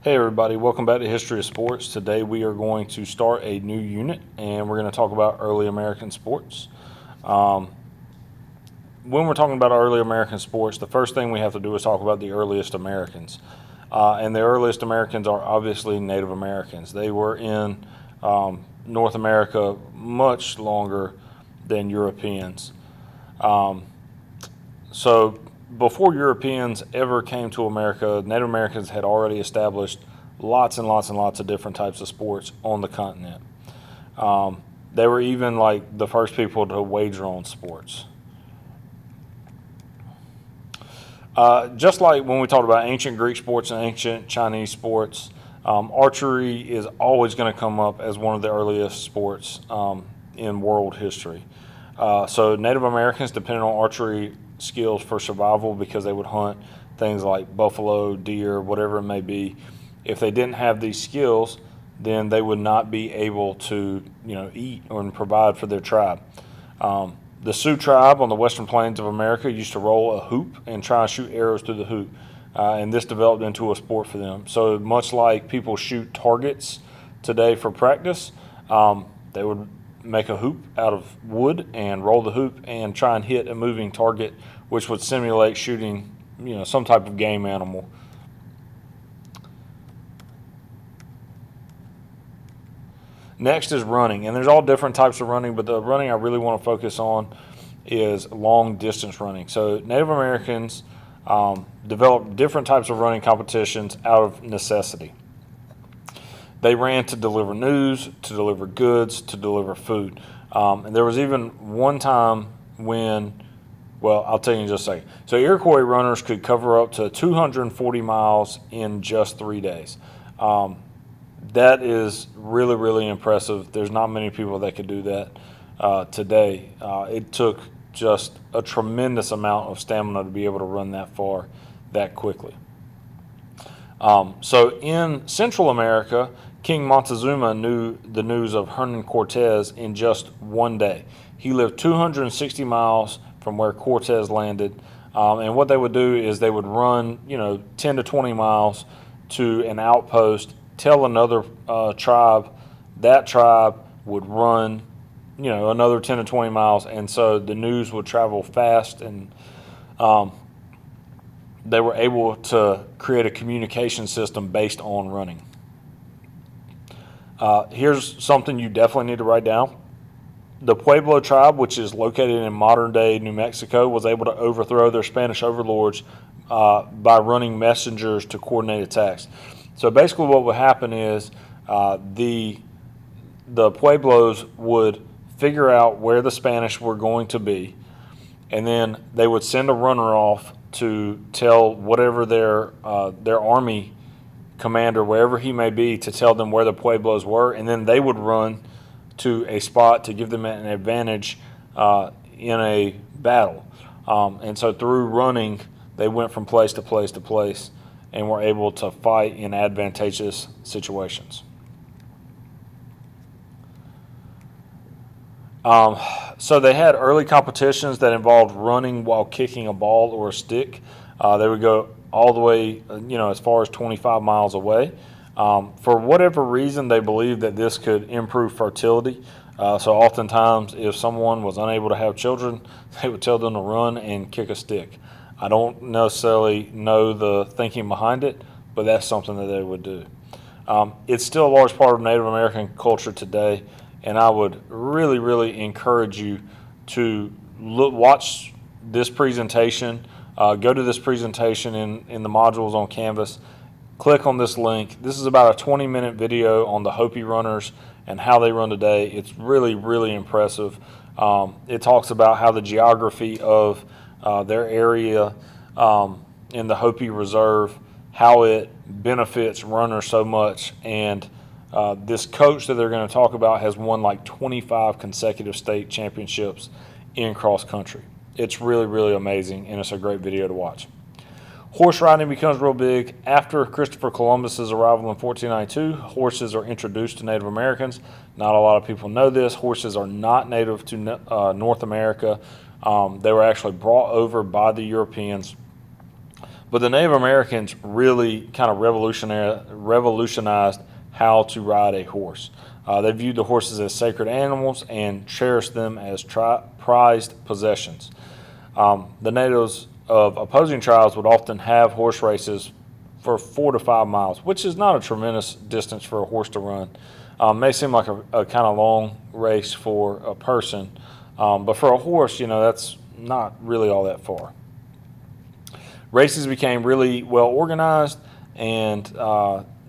Hey everybody, welcome back to History of Sports. Today we are going to start a new unit and we're going to talk about early American sports. When we're talking about early American sports, the first thing we have to do is talk about the earliest Americans. And the earliest Americans are obviously Native Americans. They were in North America much longer than Europeans. So before Europeans ever came to America, Native Americans had already established lots and lots and lots of different types of sports on the continent. They were even like the first people to wager on sports. Just like when we talked about ancient Greek sports and ancient Chinese sports, archery is always going to come up as one of the earliest sports in world history. So Native Americans depended on archery skills for survival because they would hunt things like buffalo, deer, whatever it may be. If they didn't have these skills, then they would not be able to, eat or provide for their tribe. The Sioux tribe on the western plains of America used to roll a hoop and try and shoot arrows through the hoop, and this developed into a sport for them. So much like people shoot targets today for practice, they would make a hoop out of wood and roll the hoop and try and hit a moving target, which would simulate shooting, some type of game animal. Next is running, and there's all different types of running, but the running I really want to focus on is long distance running. So Native Americans developed different types of running competitions out of necessity. They ran to deliver news, to deliver goods, to deliver food. And there was even one time when, well, I'll tell you in just a second. So Iroquois runners could cover up to 240 miles in just 3 days. That is really, really impressive. There's not many people that could do that today. It took just a tremendous amount of stamina to be able to run that far that quickly. So in Central America, King Montezuma knew the news of Hernan Cortez in just 1 day. He lived 260 miles from where Cortez landed, and what they would do is they would run, 10 to 20 miles to an outpost, tell another tribe. That tribe would run, another 10 to 20 miles, and so the news would travel fast, and they were able to create a communication system based on running. Here's something you definitely need to write down. The Pueblo tribe, which is located in modern-day New Mexico, was able to overthrow their Spanish overlords by running messengers to coordinate attacks. So basically what would happen is the Pueblos would figure out where the Spanish were going to be, and then they would send a runner off to tell whatever their army commander, wherever he may be, to tell them where the Pueblos were, and then they would run to a spot to give them an advantage in a battle. And so through running, they went from place to place to place and were able to fight in advantageous situations. So they had early competitions that involved running while kicking a ball or a stick. They would go all the way, as far as 25 miles away. For whatever reason, they believed that this could improve fertility. So oftentimes, if someone was unable to have children, they would tell them to run and kick a stick. I don't necessarily know the thinking behind it, but that's something that they would do. It's still a large part of Native American culture today, and I would really, really encourage you to watch this presentation. Go to this presentation in the modules on Canvas. Click on this link. This is about a 20-minute video on the Hopi runners and how they run today. It's really, really impressive. It talks about how the geography of their area in the Hopi Reserve, how it benefits runners so much. And this coach that they're going to talk about has won like 25 consecutive state championships in cross country. It's really, really amazing, and it's a great video to watch. Horse riding becomes real big. After Christopher Columbus's arrival in 1492, horses are introduced to Native Americans. Not a lot of people know this. Horses are not native to North America. They were actually brought over by the Europeans. But the Native Americans really kind of revolutionized how to ride a horse. They viewed the horses as sacred animals and cherished them as prized possessions. The natives of opposing tribes would often have horse races for 4 to 5 miles, which is not a tremendous distance for a horse to run. May seem like a kind of long race for a person, but for a horse, that's not really all that far. Races became really well organized, and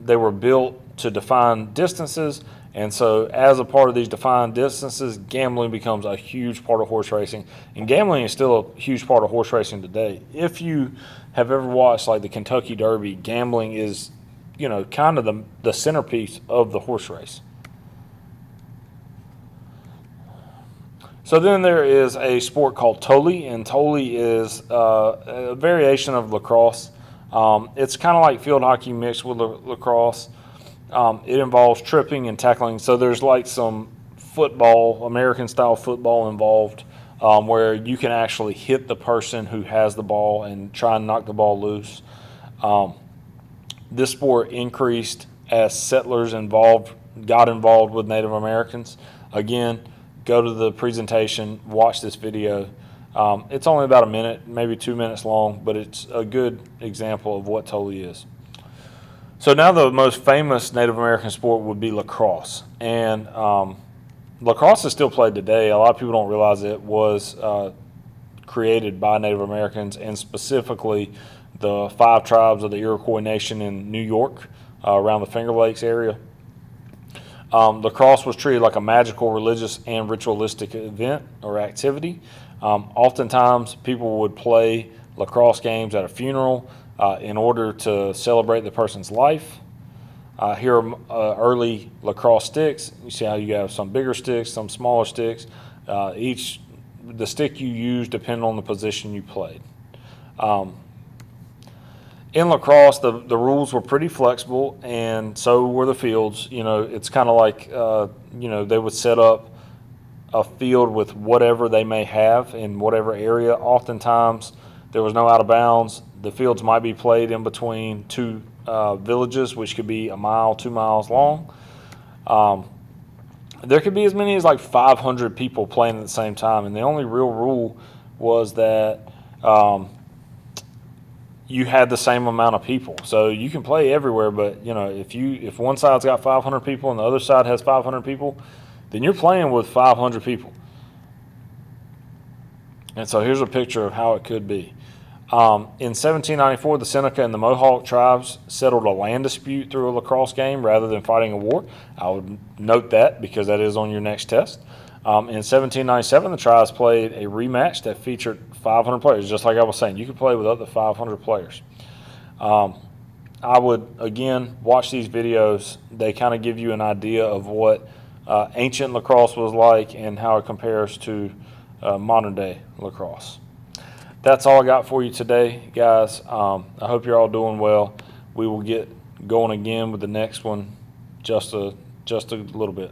they were built to define distances. And so as a part of these defined distances, gambling becomes a huge part of horse racing. And gambling is still a huge part of horse racing today. If you have ever watched like the Kentucky Derby, gambling is, kind of the centerpiece of the horse race. So then there is a sport called Tole, and Tole is a variation of lacrosse. It's kind of like field hockey mixed with lacrosse. It involves tripping and tackling. So there's like some football, American-style football involved, where you can actually hit the person who has the ball and try and knock the ball loose. This sport increased as settlers got involved with Native Americans. Again, go to the presentation, watch this video. It's only about a minute, maybe 2 minutes long, but it's a good example of what Tole is. So now the most famous Native American sport would be lacrosse. And lacrosse is still played today. A lot of people don't realize it was created by Native Americans, and specifically the 5 tribes of the Iroquois Nation in New York, around the Finger Lakes area. Lacrosse was treated like a magical, religious, and ritualistic event or activity. Oftentimes, people would play lacrosse games at a funeral in order to celebrate the person's life. Here are early lacrosse sticks. You see how you have some bigger sticks, some smaller sticks. The stick you use depended on the position you played. In lacrosse, the rules were pretty flexible, and so were the fields. It's kind of like, they would set up a field with whatever they may have in whatever area. Oftentimes, there was no out of bounds. The fields might be played in between 2 villages, which could be 1 mile, 2 miles long. There could be as many as like 500 people playing at the same time, and the only real rule was that you had the same amount of people. So you can play everywhere, but if one side's got 500 people and the other side has 500 people, then you're playing with 500 people. And so here's a picture of how it could be. In 1794, the Seneca and the Mohawk tribes settled a land dispute through a lacrosse game rather than fighting a war. I would note that because that is on your next test. In 1797, the tribes played a rematch that featured 500 players. Just like I was saying, you could play with up to 500 players. I would, again, watch these videos. They kind of give you an idea of what ancient lacrosse was like and how it compares to modern-day lacrosse. That's all I got for you today, guys. I hope you're all doing well. We will get going again with the next one just a little bit.